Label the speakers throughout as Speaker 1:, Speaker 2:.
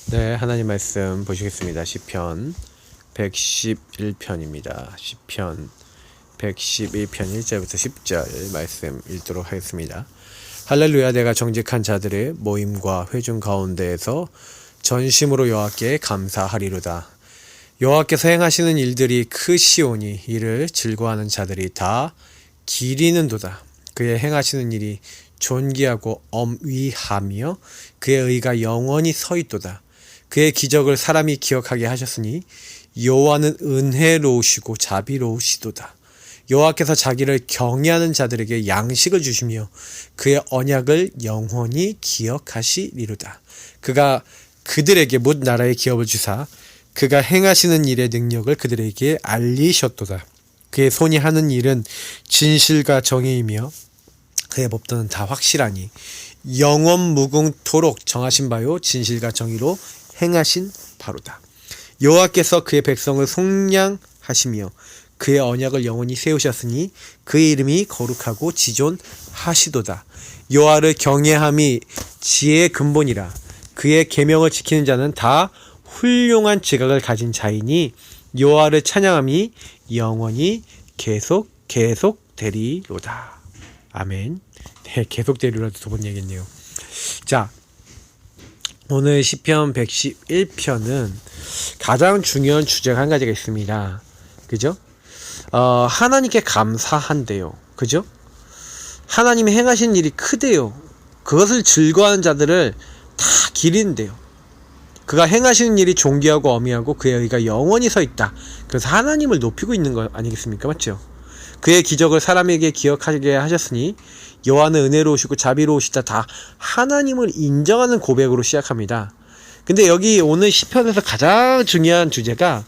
Speaker 1: 네, 하나님 말씀 보시겠습니다. 시편 111편입니다. 시편 111편 1절부터 10절 말씀 읽도록 하겠습니다. 할렐루야. 내가 정직한 자들의 모임과 회중 가운데에서 전심으로 여호와께 감사하리로다. 여호와께서 행하시는 일들이 크시오니 이를 즐거워하는 자들이 다 기리는도다. 그의 행하시는 일이 존귀하고 엄위하며 그의 의가 영원히 서있도다. 그의 기적을 사람이 기억하게 하셨으니 여호와는 은혜로우시고 자비로우시도다. 여호와께서 자기를 경외하는 자들에게 양식을 주시며 그의 언약을 영원히 기억하시리로다. 그가 그들에게 뭇 나라의 기업을 주사 그가 행하시는 일의 능력을 그들에게 알리셨도다. 그의 손이 하는 일은 진실과 정의이며 그의 법도는 다 확실하니 영원 무궁토록 정하신 바요 진실과 정의로 행하신 바로다. 여호와께서 그의 백성을 속량하시며 그의 언약을 영원히 세우셨으니 그의 이름이 거룩하고 지존하시도다. 여호와를 경외함이 지혜의 근본이라. 그의 계명을 지키는 자는 다 훌륭한 지각을 가진 자이니 여호와를 찬양함이 영원히 계속되리로다. 아멘. 네, 계속되리로도 두 번 얘기했네요. 자, 오늘 시편 111편은 가장 중요한 주제가 한 가지가 있습니다. 그죠? 하나님께 감사한대요. 그죠? 하나님이 행하신 일이 크대요. 그것을 즐거워하는 자들을 다 기린대요. 그가 행하시는 일이 존귀하고 어미하고 그의 의가 영원히 서 있다. 그래서 하나님을 높이고 있는 거 아니겠습니까? 맞죠? 그의 기적을 사람에게 기억하게 하셨으니 여호와는 은혜로우시고 자비로우시다. 다 하나님을 인정하는 고백으로 시작합니다. 근데 여기 오늘 시편에서 가장 중요한 주제가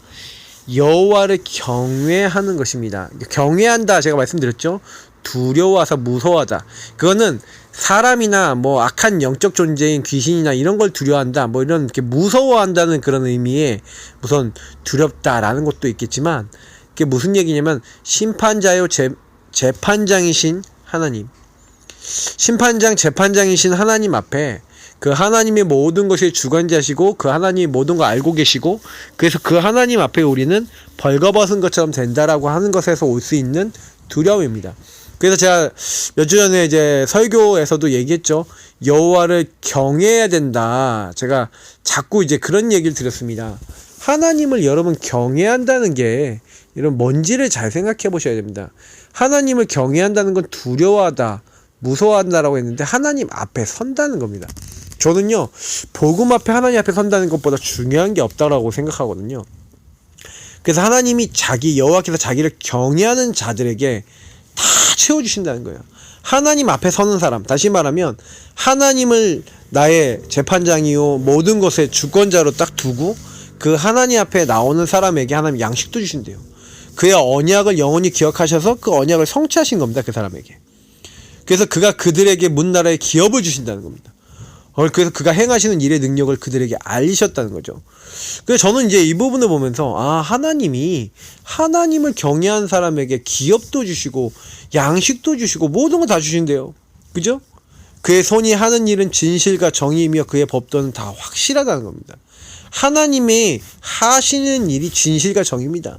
Speaker 1: 여호와를 경외하는 것입니다. 경외한다 제가 말씀드렸죠. 두려워하다, 무서워하다. 그거는 사람이나 뭐 악한 영적 존재인 귀신이나 이런 걸 두려워한다, 뭐 이런 이렇게 무서워한다는 그런 의미의 무슨 두렵다라는 것도 있겠지만, 그게 무슨 얘기냐면 심판자요 재판장이신 하나님, 심판장 재판장이신 하나님 앞에 그 하나님의 모든 것이 주관자시고 그 하나님이 모든 걸 알고 계시고, 그래서 그 하나님 앞에 우리는 벌거벗은 것처럼 된다라고 하는 것에서 올 수 있는 두려움입니다. 그래서 제가 몇 주 전에 이제 설교에서도 얘기했죠. 여호와를 경외해야 된다. 제가 자꾸 이제 그런 얘기를 드렸습니다. 하나님을 여러분 경외한다는 게 이런 뭔지를 잘 생각해 보셔야 됩니다. 하나님을 경외한다는 건 두려워하다, 무서워한다라고 했는데 하나님 앞에 선다는 겁니다. 저는요, 복음 앞에 하나님 앞에 선다는 것보다 중요한 게 없다라고 생각하거든요. 그래서 하나님이 여호와께서 자기를 경외하는 자들에게 다 채워주신다는 거예요. 하나님 앞에 서는 사람, 다시 말하면 하나님을 나의 재판장이요 모든 것의 주권자로 딱 두고 그 하나님 앞에 나오는 사람에게 하나님 양식도 주신대요. 그의 언약을 영원히 기억하셔서 그 언약을 성취하신 겁니다. 그 사람에게. 그래서 그가 그들에게 문 나라의 기업을 주신다는 겁니다. 그래서 그가 행하시는 일의 능력을 그들에게 알리셨다는 거죠. 그래서 저는 이제 이 부분을 보면서 하나님이 하나님을 경외한 사람에게 기업도 주시고 양식도 주시고 모든 거 다 주신대요. 그죠? 그의 손이 하는 일은 진실과 정의이며 그의 법도는 다 확실하다는 겁니다. 하나님이 하시는 일이 진실과 정의입니다.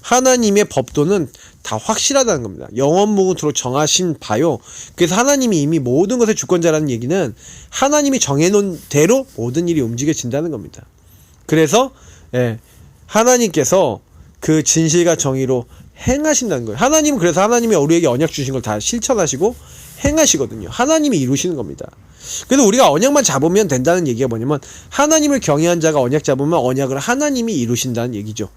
Speaker 1: 하나님의 법도는 다 확실하다는 겁니다. 영원무궁토록 정하신 바요. 그래서 하나님이 이미 모든 것의 주권자라는 얘기는 하나님이 정해놓은 대로 모든 일이 움직여진다는 겁니다. 그래서 하나님께서 그 진실과 정의로 행하신다는 거예요. 하나님은 그래서 하나님이 우리에게 언약 주신 걸 다 실천하시고 행하시거든요. 하나님이 이루시는 겁니다. 그래서 우리가 언약만 잡으면 된다는 얘기가 뭐냐면 하나님을 경외한 자가 언약 잡으면 언약을 하나님이 이루신다는 얘기죠.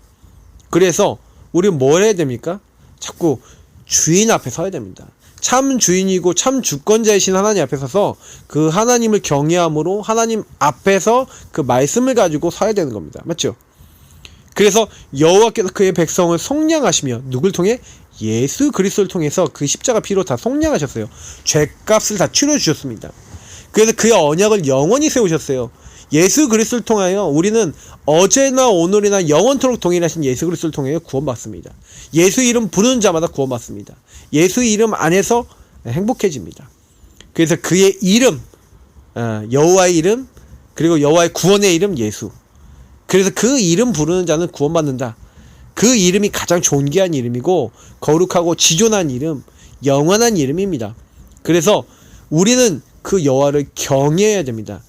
Speaker 1: 그래서 우리는 뭘 해야 됩니까? 자꾸 주인 앞에 서야 됩니다. 참 주인이고 참 주권자이신 하나님 앞에 서서 그 하나님을 경외함으로 하나님 앞에서 그 말씀을 가지고 서야 되는 겁니다. 맞죠? 그래서 여호와께서 그의 백성을 속량하시며 누굴 통해? 예수 그리스도를 통해서 그 십자가 피로 다 속량하셨어요. 죄값을 다 치러주셨습니다. 그래서 그의 언약을 영원히 세우셨어요. 예수 그리스도를 통하여 우리는 어제나 오늘이나 영원토록 동일하신 예수 그리스도를 통하여 구원받습니다. 예수 이름 부르는 자마다 구원받습니다. 예수 이름 안에서 행복해집니다. 그래서 그의 이름, 여호와의 이름, 그리고 여호와의 구원의 이름 예수. 그래서 그 이름 부르는 자는 구원받는다. 그 이름이 가장 존귀한 이름이고 거룩하고 지존한 이름, 영원한 이름입니다. 그래서 우리는 그 여호와를 경외해야 됩니다.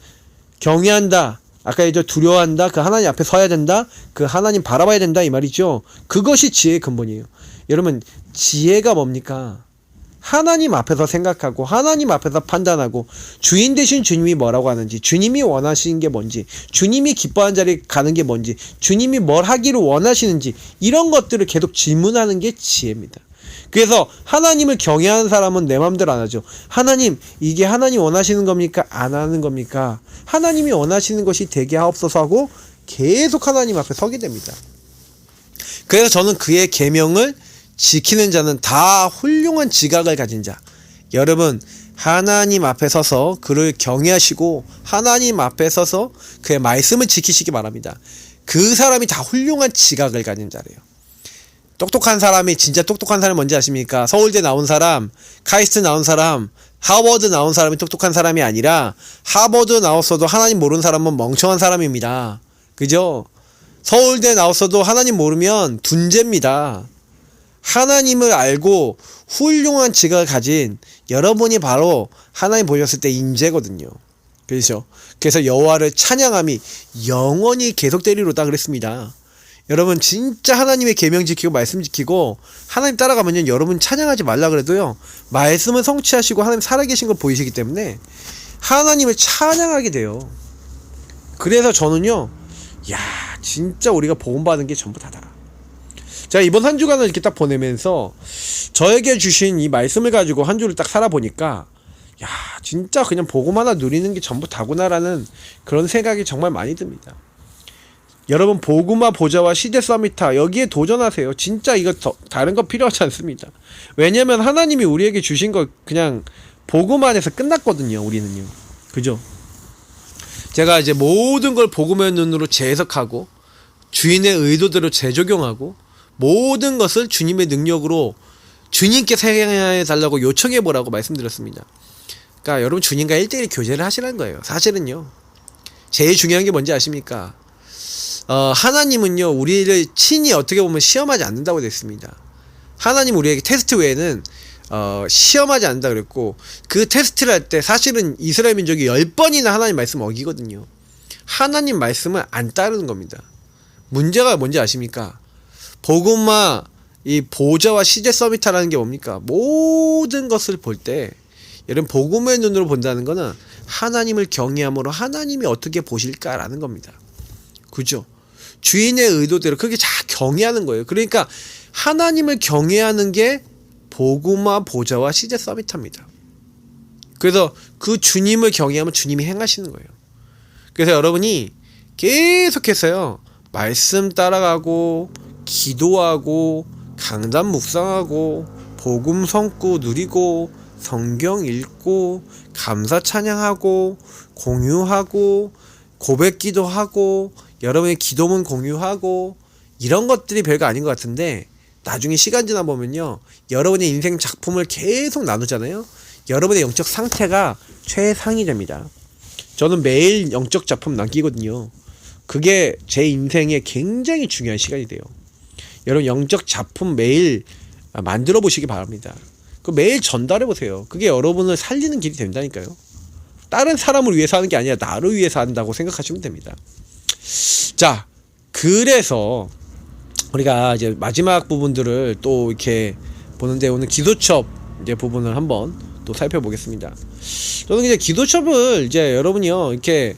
Speaker 1: 경외한다. 아까 이제 두려워한다. 그 하나님 앞에 서야 된다. 그 하나님 바라봐야 된다. 이 말이죠. 그것이 지혜의 근본이에요. 여러분, 지혜가 뭡니까? 하나님 앞에서 생각하고 하나님 앞에서 판단하고 주인 되신 주님이 뭐라고 하는지, 주님이 원하시는 게 뭔지, 주님이 기뻐하는 자리에 가는 게 뭔지, 주님이 뭘 하기를 원하시는지, 이런 것들을 계속 질문하는 게 지혜입니다. 그래서 하나님을 경외하는 사람은 내 마음대로 안 하죠. 하나님, 이게 하나님 원하시는 겁니까? 안 하는 겁니까? 하나님이 원하시는 것이 되게 하옵소서 하고 계속 하나님 앞에 서게 됩니다. 그래서 저는 그의 계명을 지키는 자는 다 훌륭한 지각을 가진 자. 여러분, 하나님 앞에 서서 그를 경외하시고 하나님 앞에 서서 그의 말씀을 지키시기 바랍니다. 그 사람이 다 훌륭한 지각을 가진 자래요. 똑똑한 사람이, 진짜 똑똑한 사람이 뭔지 아십니까? 서울대 나온 사람, 카이스트 나온 사람, 하버드 나온 사람이 똑똑한 사람이 아니라 하버드 나왔어도 하나님 모르는 사람은 멍청한 사람입니다. 그죠? 서울대 나왔어도 하나님 모르면 둔재입니다. 하나님을 알고 훌륭한 지각을 가진 여러분이 바로 하나님 보셨을 때 인재거든요. 그렇죠? 그래서 여호와를 찬양함이 영원히 계속되리로다 그랬습니다. 여러분, 진짜 하나님의 계명 지키고 말씀 지키고 하나님 따라가면요, 여러분 찬양하지 말라 그래도요, 말씀을 성취하시고 하나님 살아계신 걸 보이시기 때문에 하나님을 찬양하게 돼요. 그래서 저는요, 야, 진짜 우리가 복음 받은 게 전부 다다. 제가 이번 한 주간을 이렇게 딱 보내면서 저에게 주신 이 말씀을 가지고 한 주를 딱 살아보니까, 야, 진짜 그냥 복음 하나 누리는 게 전부 다구나라는 그런 생각이 정말 많이 듭니다. 여러분, 복음화 보좌와 시대 서밋타, 여기에 도전하세요. 진짜 이거 다른 거 필요하지 않습니다. 왜냐면 하나님이 우리에게 주신 거 그냥 복음 안에서 끝났거든요. 우리는요. 그죠? 제가 이제 모든 걸 복음의 눈으로 재해석하고 주인의 의도대로 재적용하고 모든 것을 주님의 능력으로 주님께 사용해 달라고 요청해 보라고 말씀드렸습니다. 그러니까 여러분, 주님과 1대1 교제를 하시라는 거예요. 사실은요, 제일 중요한 게 뭔지 아십니까? 하나님은요, 우리를 친히 어떻게 보면 시험하지 않는다고 됐습니다. 하나님 우리에게 테스트 외에는 시험하지 않는다 그랬고, 그 테스트를 할 때 사실은 이스라엘 민족이 10번이나 하나님 말씀 어기거든요. 하나님 말씀을 안 따르는 겁니다. 문제가 뭔지 아십니까? 복음화 이 보좌와 시제 서밋하라는 게 뭡니까? 모든 것을 볼 때 여러분, 복음의 눈으로 본다는 거는 하나님을 경외함으로 하나님이 어떻게 보실까라는 겁니다. 그죠? 주인의 의도대로 그게 다 경외하는 거예요. 그러니까 하나님을 경외하는 게 복음화 보좌와 시제 서밋합니다. 그래서 그 주님을 경외하면 주님이 행하시는 거예요. 그래서 여러분이 계속해서요, 말씀 따라가고 기도하고 강단 묵상하고 복음 성구 누리고 성경 읽고 감사 찬양하고 공유하고 고백 기도하고 여러분의 기도문 공유하고 이런 것들이 별거 아닌 것 같은데, 나중에 시간 지나 보면요, 여러분의 인생 작품을 계속 나누잖아요. 여러분의 영적 상태가 최상이 됩니다. 저는 매일 영적 작품 남기거든요. 그게 제 인생에 굉장히 중요한 시간이 돼요. 여러분, 영적 작품 매일 만들어 보시기 바랍니다. 그 매일 전달해 보세요. 그게 여러분을 살리는 길이 된다니까요. 다른 사람을 위해서 하는 게 아니라 나를 위해서 한다고 생각하시면 됩니다. 자, 그래서 우리가 이제 마지막 부분들을 또 이렇게 보는데, 오늘 기도첩 이제 부분을 한번 또 살펴보겠습니다. 저는 이제 기도첩을 이제 여러분이요, 이렇게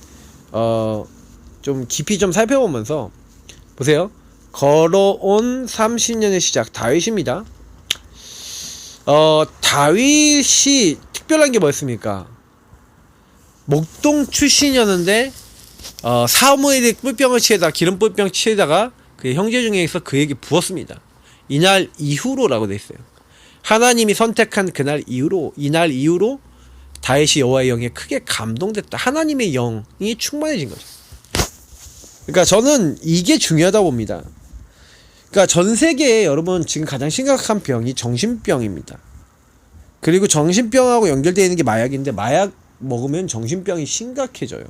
Speaker 1: 좀 깊이 좀 살펴보면서 보세요. 걸어온 30년의 시작, 다윗입니다. 다윗이 특별한 게 뭐였습니까? 목동 출신이었는데 사무엘이 뿔병을 치에다가 기름 뿔병 치에다가 그 형제 중에서 그에게 부었습니다. 이날 이후로라고 돼 있어요. 하나님이 선택한 그날 이후로, 이날 이후로 다윗이 여호와의 영에 크게 감동됐다. 하나님의 영이 충만해진 거죠. 그러니까 저는 이게 중요하다고 봅니다. 그러니까 전 세계에 여러분 지금 가장 심각한 병이 정신병입니다. 그리고 정신병하고 연결되어 있는 게 마약인데, 마약 먹으면 정신병이 심각해져요.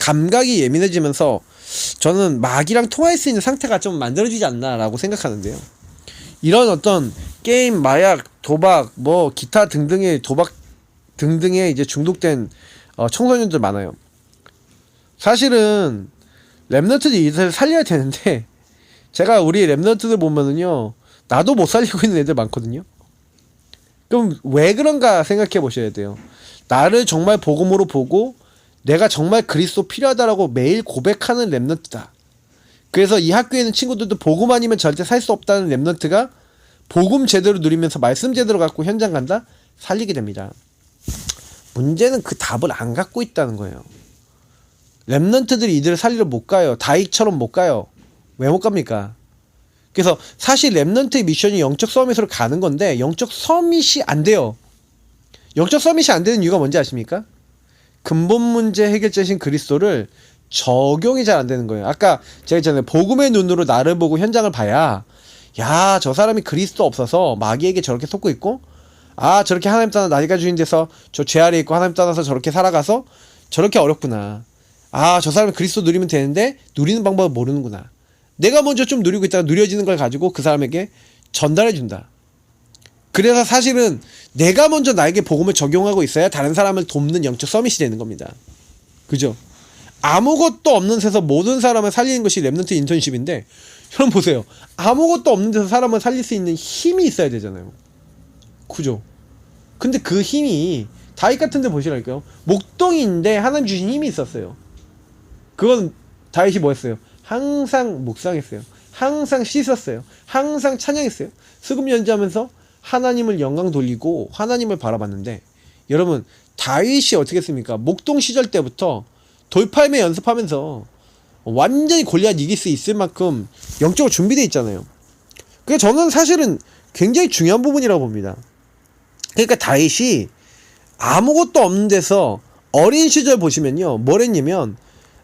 Speaker 1: 감각이 예민해지면서 저는 마귀랑 통할 수 있는 상태가 좀 만들어지지 않나라고 생각하는데요. 이런 어떤 게임, 마약, 도박, 뭐 기타 등등의 도박 등등에 이제 중독된 청소년들 많아요. 사실은 랩런트들이 이들 살려야 되는데 제가 우리 랩런트들 보면은요, 나도 못 살리고 있는 애들 많거든요. 그럼 왜 그런가 생각해 보셔야 돼요. 나를 정말 복음으로 보고 내가 정말 그리스도 필요하다라고 매일 고백하는 랩런트다. 그래서 이 학교에 있는 친구들도 복음 아니면 절대 살 수 없다는 랩런트가 복음 제대로 누리면서 말씀 제대로 갖고 현장 간다? 살리게 됩니다. 문제는 그 답을 안 갖고 있다는 거예요. 랩런트들이 이들을 살리러 못 가요. 다익처럼 못 가요. 왜 못 갑니까? 그래서 사실 랩런트의 미션이 영적 서밋으로 가는 건데 영적 서밋이 안 돼요. 영적 서밋이 안 되는 이유가 뭔지 아십니까? 근본 문제 해결자신 그리스도를 적용이 잘 안 되는 거예요. 아까 제가 했잖아요. 복음의 눈으로 나를 보고 현장을 봐야, 야, 저 사람이 그리스도 없어서 마귀에게 저렇게 속고 있고, 아, 저렇게 하나님 떠나 나이가 주인 돼서 저 죄 아래 있고 하나님 떠나서 저렇게 살아가서 저렇게 어렵구나. 아, 저 사람이 그리스도 누리면 되는데 누리는 방법을 모르는구나. 내가 먼저 좀 누리고 있다가 누려지는 걸 가지고 그 사람에게 전달해 준다. 그래서 사실은 내가 먼저 나에게 복음을 적용하고 있어야 다른 사람을 돕는 영적 서밋이 되는 겁니다. 그죠? 아무것도 없는 데서 모든 사람을 살리는 것이 랩런트 인턴십인데, 여러분 보세요. 아무것도 없는 데서 사람을 살릴 수 있는 힘이 있어야 되잖아요. 그죠? 근데 그 힘이 다윗 같은 데 보시라니까요. 목동인데 하나님 주신 힘이 있었어요. 그건 다윗이 뭐 했어요? 항상 묵상했어요. 항상 씻었어요. 항상 찬양했어요. 수금 연주하면서 하나님을 영광 돌리고 하나님을 바라봤는데, 여러분 다윗이 어떻게 했습니까? 목동 시절 때부터 돌팔매 연습하면서 완전히 골리앗 이길 수 있을 만큼 영적으로 준비되어 있잖아요. 그게 저는 사실은 굉장히 중요한 부분이라고 봅니다. 그러니까 다윗이 아무것도 없는 데서 어린 시절 보시면요, 뭘 했냐면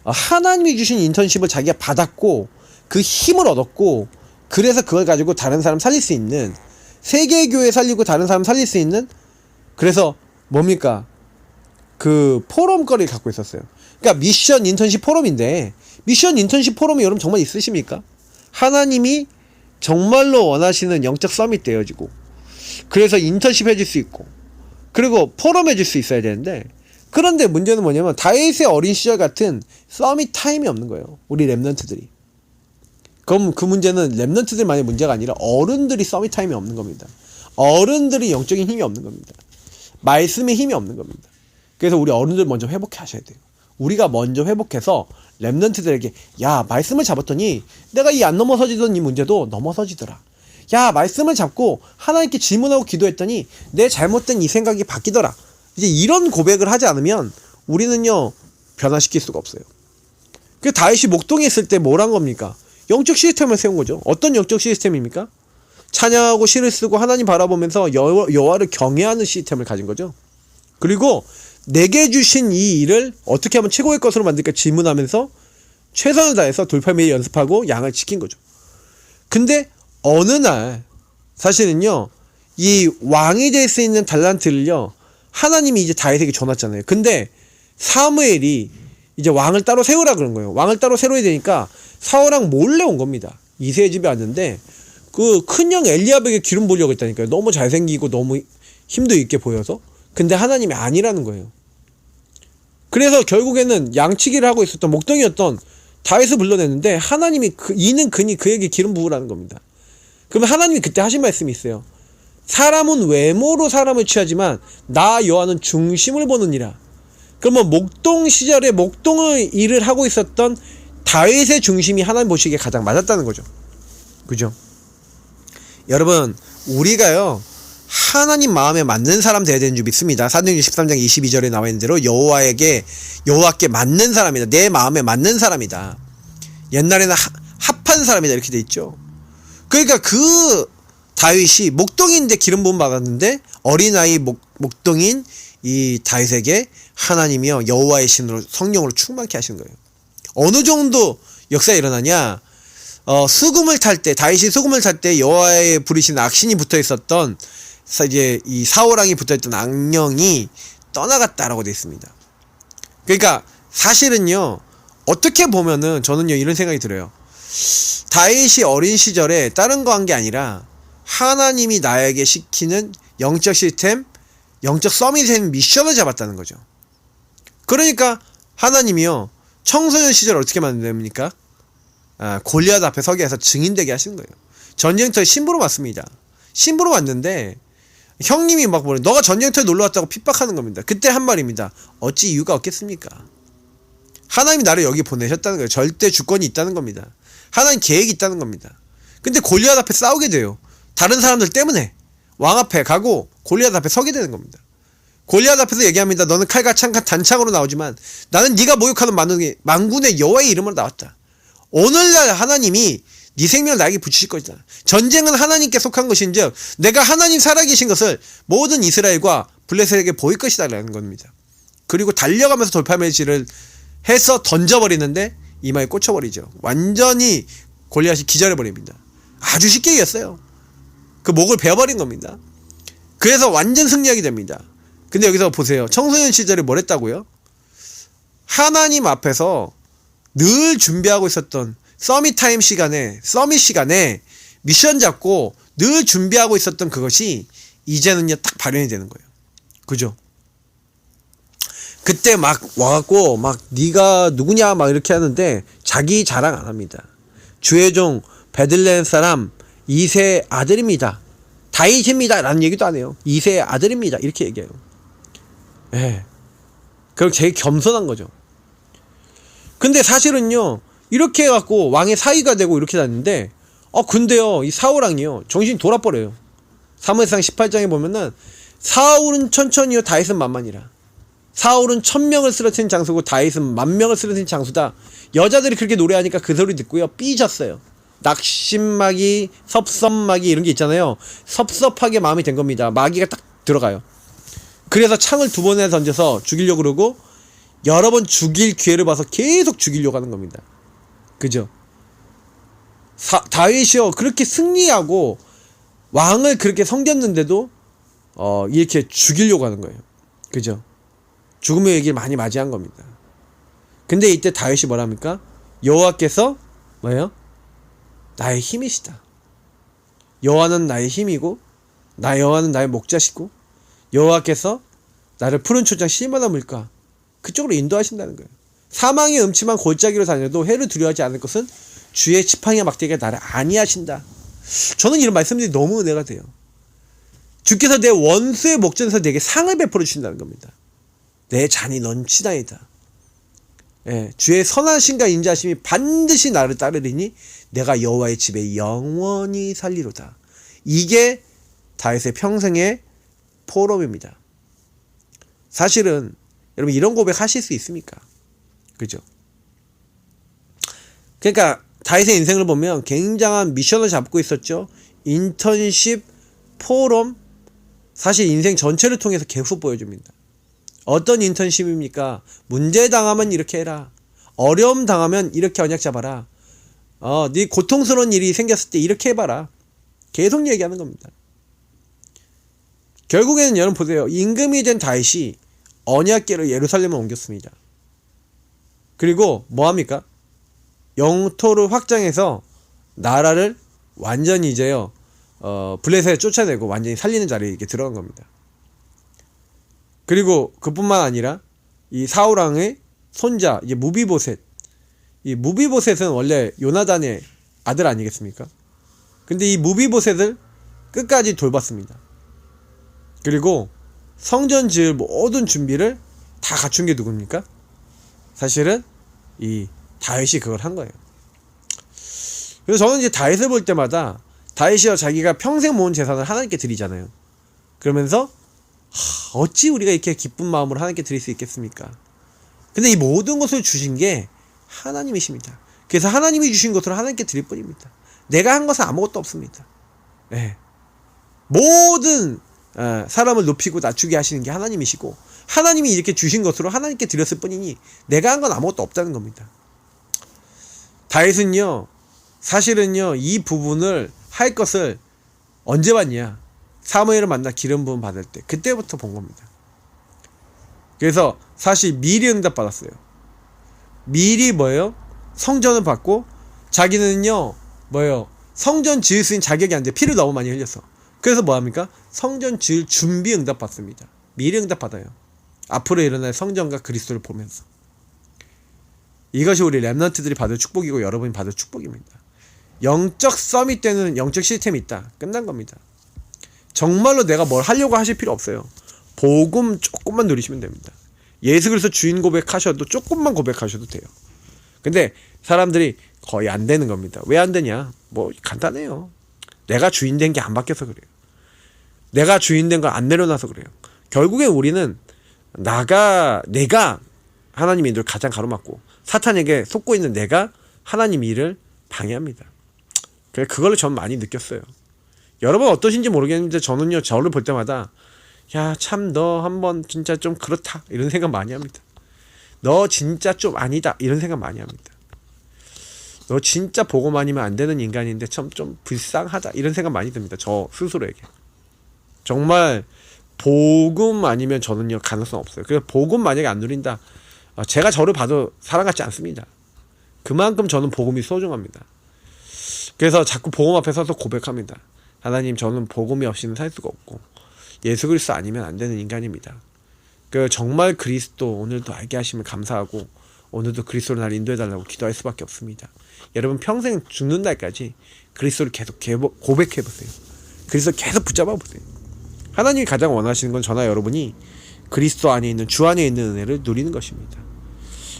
Speaker 1: 하나님이 주신 인턴십을 자기가 받았고 그 힘을 얻었고, 그래서 그걸 가지고 다른 사람 살릴 수 있는, 세계교회 살리고 다른 사람 살릴 수 있는, 그래서 뭡니까? 그 포럼거리를 갖고 있었어요. 그러니까 미션 인턴십 포럼인데, 미션 인턴십 포럼이 여러분 정말 있으십니까? 하나님이 정말로 원하시는 영적 서밋 되어지고, 그래서 인턴십 해줄 수 있고, 그리고 포럼 해줄 수 있어야 되는데, 그런데 문제는 뭐냐면 다윗의 어린 시절 같은 서밋 타임이 없는 거예요. 우리 랩런트들이. 그럼 그 문제는 랩런트들만의 문제가 아니라 어른들이 서밋 타임이 없는 겁니다. 어른들이 영적인 힘이 없는 겁니다. 말씀의 힘이 없는 겁니다. 그래서 우리 어른들 먼저 회복해 하셔야 돼요. 우리가 먼저 회복해서 랩런트들에게, 야, 말씀을 잡았더니 내가 이 안 넘어서지던 이 문제도 넘어서지더라. 야, 말씀을 잡고 하나님께 질문하고 기도했더니 내 잘못된 이 생각이 바뀌더라. 이제 이런 고백을 하지 않으면 우리는요, 변화시킬 수가 없어요. 그 다윗이 목동에 있을 때 뭘 한 겁니까? 영적 시스템을 세운 거죠. 어떤 영적 시스템입니까? 찬양하고 시를 쓰고 하나님 바라보면서 여호와를 경외하는 시스템을 가진 거죠. 그리고 내게 주신 이 일을 어떻게 하면 최고의 것으로 만들까 질문하면서 최선을 다해서 돌팔매일 연습하고 양을 지킨 거죠. 근데 어느 날 사실은요, 이 왕이 될 수 있는 달란트를요, 하나님이 이제 다윗에게 줘놨잖아요. 근데 사무엘이 이제 왕을 따로 세우라 그런 거예요. 왕을 따로 세워야 되니까 사울왕 몰래 온 겁니다. 이새의 집에 왔는데 그 큰형 엘리압에게 기름 부으려고 했다니까요. 너무 잘생기고 너무 힘도 있게 보여서. 근데 하나님이 아니라는 거예요. 그래서 결국에는 양치기를 하고 있었던 목동이었던 다윗을 불러냈는데, 하나님이 이는 그에게 기름 부으라는 겁니다. 그러면 하나님이 그때 하신 말씀이 있어요. 사람은 외모로 사람을 취하지만 나 여호와는 중심을 보느니라. 그러면 목동 시절에 목동의 일을 하고 있었던 다윗의 중심이 하나님 보시기에 가장 맞았다는 거죠. 그죠? 여러분, 우리가요, 하나님 마음에 맞는 사람 되어야 되는 줄 믿습니다. 사도행전 13장 22절에 나와 있는 대로 여호와께 맞는 사람이다. 내 마음에 맞는 사람이다. 옛날에는 합한 사람이다 이렇게 돼 있죠. 그러니까 그 다윗이 목동인데 기름 부음 받았는데, 어린아이 목동인 이 다윗에게 하나님이요, 여호와의 신으로 성령으로 충만케 하시는 거예요. 어느 정도 역사가 일어나냐? 수금을 탈 때, 다윗이 수금을 탈 때 여호와의 부르신 악신이 붙어 있었던, 이제 이 사울왕이 붙어 있던 악령이 떠나갔다라고 되어 있습니다. 그러니까 사실은요, 어떻게 보면은 저는요 이런 생각이 들어요. 다윗이 어린 시절에 다른 거 한 게 아니라 하나님이 나에게 시키는 영적 시스템, 영적 서밋된 미션을 잡았다는 거죠. 그러니까 하나님이요 청소년 시절 어떻게 만듭니까? 골리앗 앞에 서게 해서 증인되게 하시는 거예요. 전쟁터에 심부름 왔습니다. 심부름 왔는데 형님이 막 뭐래, 너가 전쟁터에 놀러 왔다고 핍박하는 겁니다. 그때 한 말입니다. 어찌 이유가 없겠습니까? 하나님이 나를 여기 보내셨다는 거예요. 절대 주권이 있다는 겁니다. 하나님 계획이 있다는 겁니다. 근데 골리앗 앞에 싸우게 돼요. 다른 사람들 때문에 왕 앞에 가고 골리앗 앞에 서게 되는 겁니다. 골리앗 앞에서 얘기합니다. 너는 칼과 창과 단창으로 나오지만 나는 네가 모욕하는 만군의 여호와의 이름으로 나왔다. 오늘날 하나님이 네 생명을 나에게 붙이실 것이다. 전쟁은 하나님께 속한 것인즉 내가 하나님 살아계신 것을 모든 이스라엘과 블레셋에게 보일 것이다 라는 겁니다. 그리고 달려가면서 돌팔매질을 해서 던져버리는데 이마에 꽂혀버리죠. 완전히 골리앗이 기절해버립니다. 아주 쉽게 이겼어요. 그 목을 베어버린 겁니다. 그래서 완전 승리하게 됩니다. 근데 여기서 보세요. 청소년 시절에 뭘 했다고요? 하나님 앞에서 늘 준비하고 있었던 서밋 시간에 미션 잡고 늘 준비하고 있었던 그것이 이제는요 딱 발현이 되는 거예요. 그죠? 그때 막 와갖고 막 네가 누구냐 막 이렇게 하는데 자기 자랑 안 합니다. 주의 종 베들레헴 사람 2세 아들입니다. 다윗입니다 라는 얘기도 안 해요. 2세 아들입니다 이렇게 얘기해요. 예. 그럼 되게 겸손한 거죠. 근데 사실은요 이렇게 해갖고 왕의 사위가 되고 이렇게 다녔는데 근데요 이 사울왕이요 정신이 돌아버려요. 사무엘상 18장에 보면은 사울은 천천히요 다윗은 만만이라. 사울은 1000명을 쓰러뜨린 장수고 다윗은 10,000명을 쓰러뜨린 장수다. 여자들이 그렇게 노래하니까 그 소리 듣고요 삐졌어요. 낙심마귀 섭섭마귀 이런 게 있잖아요. 섭섭하게 마음이 된 겁니다. 마귀가 딱 들어가요. 그래서 창을 2번에 던져서 죽이려고 그러고 여러 번 죽일 기회를 봐서 계속 죽이려고 하는 겁니다. 그죠? 다윗이요 그렇게 승리하고 왕을 그렇게 섬겼는데도 이렇게 죽이려고 하는 거예요. 그죠? 죽음의 얘기를 많이 맞이한 겁니다. 근데 이때 다윗이 뭐랍니까? 여호와께서 뭐예요? 나의 힘이시다. 여호와는 나의 힘이고 여호와는 나의 목자시고 여호와께서 나를 푸른 초장 실마다 물가 그쪽으로 인도하신다는 거예요. 사망의 음침한 골짜기로 다녀도 해를 두려워하지 않을 것은 주의 지팡이와 막대기가 나를 안위하신다. 저는 이런 말씀들이 너무 은혜가 돼요. 주께서 내 원수의 목전에서 내게 상을 베풀어 주신다는 겁니다. 내 잔이 넘치나이다. 예, 주의 선하심과 인자하심이 반드시 나를 따르리니 내가 여호와의 집에 영원히 살리로다. 이게 다윗의 평생의 포럼입니다. 사실은 여러분 이런 고백 하실 수 있습니까? 그죠? 그러니까 다윗의 인생을 보면 굉장한 미션을 잡고 있었죠. 인턴십, 포럼, 사실 인생 전체를 통해서 계속 보여줍니다. 어떤 인턴십입니까? 문제 당하면 이렇게 해라. 어려움 당하면 이렇게 언약 잡아라. 네 고통스러운 일이 생겼을 때 이렇게 해봐라. 계속 얘기하는 겁니다. 결국에는 여러분 보세요. 임금이 된 다윗이 언약궤를 예루살렘으로 옮겼습니다. 그리고 뭐합니까? 영토를 확장해서 나라를 완전히 이제요 블레셋에 쫓아내고 완전히 살리는 자리에 이렇게 들어간 겁니다. 그리고 그뿐만 아니라 이 사울왕의 손자 이제 무비보셋, 이 무비보셋은 원래 요나단의 아들 아니겠습니까? 근데 이 무비보셋을 끝까지 돌봤습니다. 그리고 성전 지을 모든 준비를 다 갖춘 게 누굽니까? 사실은 이 다윗이 그걸 한 거예요. 그래서 저는 이제 다윗을 볼 때마다 다윗이요 자기가 평생 모은 재산을 하나님께 드리잖아요. 그러면서 어찌 우리가 이렇게 기쁜 마음으로 하나님께 드릴 수 있겠습니까? 근데 이 모든 것을 주신 게 하나님이십니다. 그래서 하나님이 주신 것으로 하나님께 드릴 뿐입니다. 내가 한 것은 아무것도 없습니다. 네. 모든 사람을 높이고 낮추게 하시는 게 하나님이시고 하나님이 이렇게 주신 것으로 하나님께 드렸을 뿐이니 내가 한 건 아무것도 없다는 겁니다. 다윗은요 사실은요 이 부분을 할 것을 언제 봤냐? 사무엘을 만나 기름 부음 받을 때 그때부터 본 겁니다. 그래서 사실 미리 응답 받았어요. 미리 뭐예요? 성전을 받고 자기는요 뭐예요? 성전 지을 수 있는 자격이 안 돼. 피를 너무 많이 흘렸어. 그래서 뭐합니까? 성전 지을 준비 응답 받습니다. 미리 응답 받아요. 앞으로 일어날 성전과 그리스도를 보면서. 이것이 우리 렘넌트들이 받을 축복이고 여러분이 받을 축복입니다. 영적 서밋 때는 영적 시스템이 있다. 끝난 겁니다. 정말로 내가 뭘 하려고 하실 필요 없어요. 복음 조금만 누리시면 됩니다. 예수 그리스도 주인 고백하셔도 조금만 고백하셔도 돼요. 근데 사람들이 거의 안 되는 겁니다. 왜 안 되냐? 뭐 간단해요. 내가 주인 된 게 안 바뀌어서 그래요. 내가 주인 된 걸 안 내려놔서 그래요. 결국엔 우리는 내가 하나님의 일을 가장 가로막고 사탄에게 속고 있는 내가 하나님 일을 방해합니다. 그걸로 전 많이 느꼈어요. 여러분 어떠신지 모르겠는데 저는요 저를 볼 때마다 야 참 너 한번 진짜 좀 그렇다 이런 생각 많이 합니다. 너 진짜 좀 아니다 이런 생각 많이 합니다. 너 진짜 복음 아니면 안 되는 인간인데 참 좀 불쌍하다 이런 생각 많이 듭니다. 저 스스로에게. 정말 복음 아니면 저는요 가능성 없어요. 그래서 복음 만약에 안 누린다 제가 저를 봐도 사랑받지 않습니다. 그만큼 저는 복음이 소중합니다. 그래서 자꾸 복음 앞에 서서 고백합니다. 하나님 저는 복음이 없이는 살 수가 없고 예수 그리스도 아니면 안 되는 인간입니다. 정말 그리스도 오늘도 알게 하시면 감사하고 오늘도 그리스도를 날 인도해달라고 기도할 수밖에 없습니다. 여러분 평생 죽는 날까지 그리스도를 계속 고백해보세요. 그리스도 계속 붙잡아보세요. 하나님이 가장 원하시는 건 저나 여러분이 그리스도 안에 있는 주 안에 있는 은혜를 누리는 것입니다.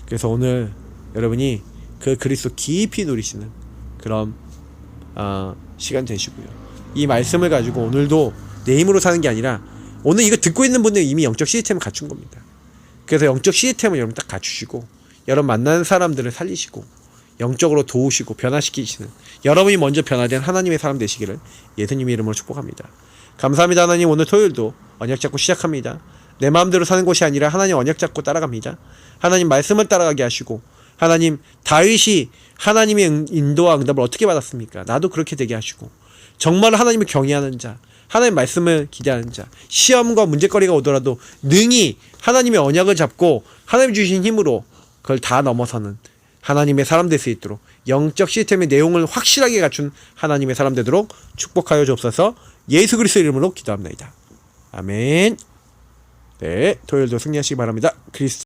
Speaker 1: 그래서 오늘 여러분이 그 그리스도 깊이 누리시는 그런 시간 되시고요. 이 말씀을 가지고 오늘도 내 힘으로 사는 게 아니라 오늘 이거 듣고 있는 분들은 이미 영적 시스템을 갖춘 겁니다. 그래서 영적 시스템을 여러분 딱 갖추시고 여러분 만나는 사람들을 살리시고 영적으로 도우시고 변화시키시는 여러분이 먼저 변화된 하나님의 사람 되시기를 예수님의 이름으로 축복합니다. 감사합니다. 하나님 오늘 토요일도 언약 잡고 시작합니다. 내 마음대로 사는 것이 아니라 하나님 언약 잡고 따라갑니다. 하나님 말씀을 따라가게 하시고 하나님 다윗이 하나님의 인도와 응답을 어떻게 받았습니까? 나도 그렇게 되게 하시고 정말 하나님을 경외하는 자 하나님의 말씀을 기대하는 자 시험과 문제거리가 오더라도 능히 하나님의 언약을 잡고 하나님 주신 힘으로 그걸 다 넘어서는 하나님의 사람 될 수 있도록 영적 시스템의 내용을 확실하게 갖춘 하나님의 사람 되도록 축복하여 주옵소서. 예수 그리스도 이름으로 기도합니다. 아멘. 네, 토요일도 승리하시기 바랍니다. 그리스도